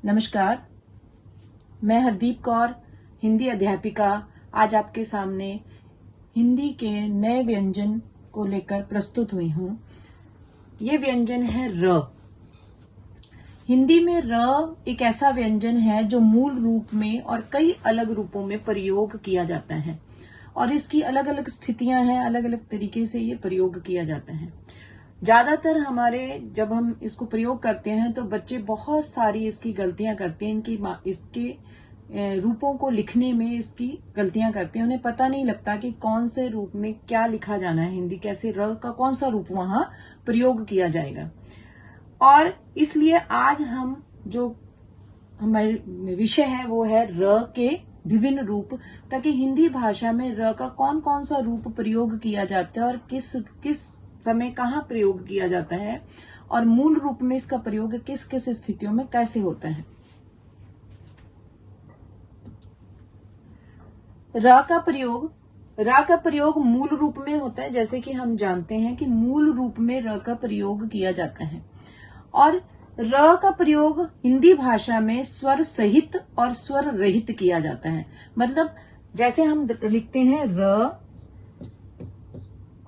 नमस्कार, मैं हरदीप कौर, हिंदी अध्यापिका, आज आपके सामने हिंदी के नए व्यंजन को लेकर प्रस्तुत हुई हूँ। ये व्यंजन है र। हिंदी में र एक ऐसा व्यंजन है जो मूल रूप में और कई अलग रूपों में प्रयोग किया जाता है और इसकी अलग अलग स्थितियां हैं, अलग अलग तरीके से ये प्रयोग किया जाता है। ज्यादातर हमारे जब हम इसको प्रयोग करते हैं तो बच्चे बहुत सारी इसकी गलतियां करते हैं, इसके रूपों को लिखने में इसकी गलतियां करते हैं। उन्हें पता नहीं लगता कि कौन से रूप में क्या लिखा जाना है, हिंदी कैसे र का कौन सा रूप वहां प्रयोग किया जाएगा। और इसलिए आज हम जो हमारे विषय है वो है र के विभिन्न रूप, ताकि हिंदी भाषा में र का कौन कौन सा रूप प्रयोग किया जाता है और किस समय कहाँ प्रयोग किया जाता है और मूल रूप में इसका प्रयोग किस किस स्थितियों में कैसे होता है। र का प्रयोग मूल रूप में होता है। जैसे कि हम जानते हैं कि मूल रूप में र का प्रयोग किया जाता है और र का प्रयोग हिंदी भाषा में स्वर सहित और स्वर रहित किया जाता है। मतलब जैसे हम लिखते हैं र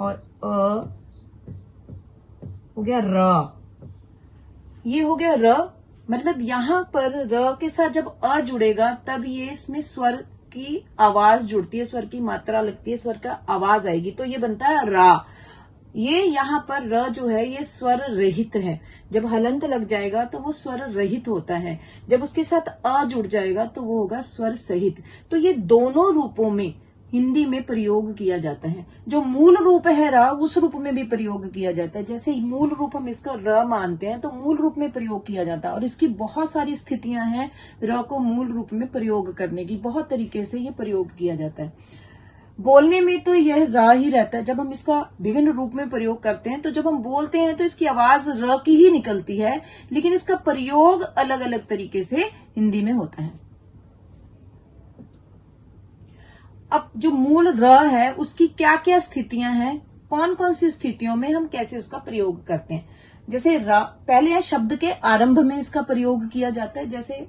और अ, हो गया र, ये हो गया र। मतलब यहां पर र के साथ जब अ जुड़ेगा तब ये इसमें स्वर की आवाज जुड़ती है, स्वर की मात्रा लगती है, स्वर का आवाज आएगी, तो ये बनता है रा। ये यहाँ पर र जो है ये स्वर रहित है। जब हलंत लग जाएगा तो वो स्वर रहित होता है, जब उसके साथ अ जुड़ जाएगा तो वो होगा स्वर सहित। तो ये दोनों रूपों में हिंदी में प्रयोग किया जाता है। जो मूल रूप है र, उस रूप में भी प्रयोग किया जाता है। जैसे मूल रूप हम इसका र मानते हैं तो मूल रूप में प्रयोग किया जाता है और इसकी बहुत सारी स्थितियां हैं। र को मूल रूप में प्रयोग करने की बहुत तरीके से ये प्रयोग किया जाता है। बोलने में तो यह र ही रहता है। जब हम इसका विभिन्न रूप में प्रयोग करते हैं तो जब हम बोलते हैं तो इसकी आवाज र की ही निकलती है, लेकिन इसका प्रयोग अलग अलग तरीके से हिंदी में होता है। अब जो मूल र है उसकी क्या क्या स्थितियां हैं, कौन कौन सी स्थितियों में हम कैसे उसका प्रयोग करते हैं। जैसे र पहले है शब्द के आरंभ में इसका प्रयोग किया जाता है। जैसे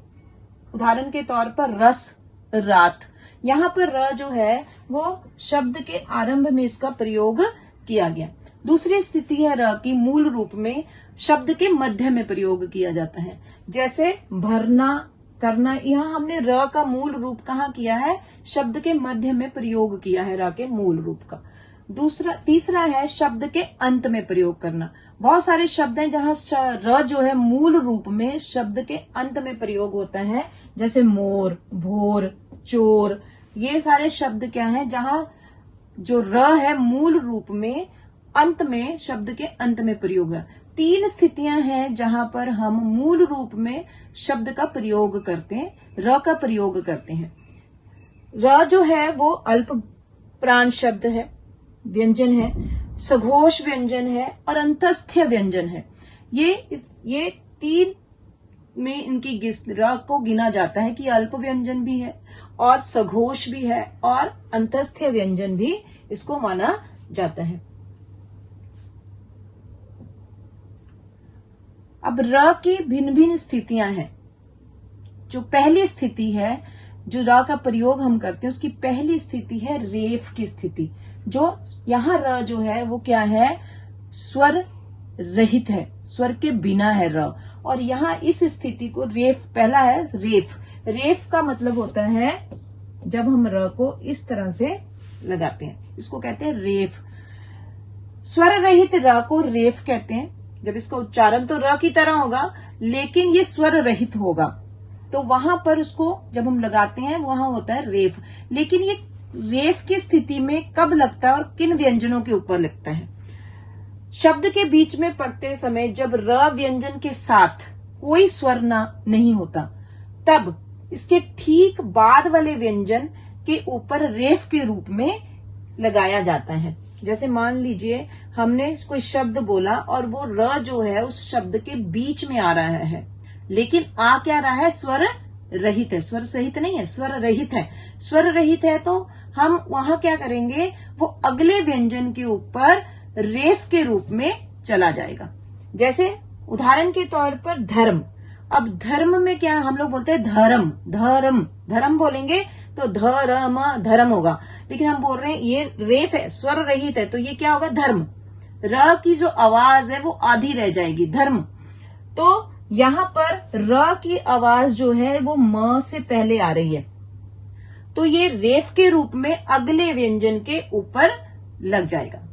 उदाहरण के तौर पर रस रात, यहाँ पर र जो है वो शब्द के आरंभ में इसका प्रयोग किया गया। दूसरी स्थिति है र की मूल रूप में शब्द के मध्य में प्रयोग किया जाता है। जैसे भरना करना, यहाँ हमने र का मूल रूप कहाँ किया है, शब्द के मध्य में प्रयोग किया है र के मूल रूप का। तीसरा है शब्द के अंत में प्रयोग करना। बहुत सारे शब्द हैं जहाँ र जो है मूल रूप में शब्द के अंत में प्रयोग होता है। जैसे मोर, भोर, चोर, ये सारे शब्द क्या हैं जहाँ जो र है मूल रूप में अंत में, शब्द के अंत में प्रयोग है। 3 स्थितियां हैं जहां पर हम मूल रूप में शब्द का प्रयोग करते हैं, र का प्रयोग करते हैं। र जो है वो अल्प प्राण शब्द है, व्यंजन है, सघोष व्यंजन है और अंतस्थ व्यंजन है। ये 3 में इनकी र को गिना जाता है कि अल्प व्यंजन भी है और सघोष भी है और अंतस्थ व्यंजन भी इसको माना जाता है। अब र की भिन्न भिन्न स्थितियां हैं। जो पहली स्थिति है जो र का प्रयोग हम करते हैं, उसकी पहली स्थिति है रेफ की स्थिति। जो यहाँ र जो है वो क्या है, स्वर रहित है, स्वर के बिना है र। और यहाँ इस स्थिति को रेफ, पहला है रेफ। रेफ का मतलब होता है जब हम र को इस तरह से लगाते हैं, इसको कहते हैं रेफ। स्वर रहित र को रेफ कहते हैं। जब इसका उच्चारण तो र की तरह होगा लेकिन ये स्वर रहित होगा, तो वहां पर उसको जब हम लगाते हैं वहां होता है रेफ। लेकिन ये रेफ की स्थिति में कब लगता है और किन व्यंजनों के ऊपर लगता है। शब्द के बीच में पढ़ते समय जब र व्यंजन के साथ कोई स्वर नहीं होता, तब इसके ठीक बाद वाले व्यंजन के ऊपर रेफ के रूप में लगाया जाता है। जैसे मान लीजिए हमने कोई शब्द बोला और वो र जो है उस शब्द के बीच में आ रहा है, लेकिन आ क्या रहा है, स्वर रहित है, स्वर सहित नहीं है, स्वर रहित है। स्वर रहित है तो हम वहां क्या करेंगे, वो अगले व्यंजन के ऊपर रेफ के रूप में चला जाएगा। जैसे उदाहरण के तौर पर धर्म, अब धर्म में क्या हम लोग बोलते हैं धर्म, धर्म धर्म बोलेंगे तो धर्म धर्म होगा, लेकिन हम बोल रहे हैं ये रेफ है, स्वर रहित है, तो ये क्या होगा धर्म। र की जो आवाज है वो आधी रह जाएगी, धर्म। तो यहां पर र की आवाज जो है वो म से पहले आ रही है, तो ये रेफ के रूप में अगले व्यंजन के ऊपर लग जाएगा।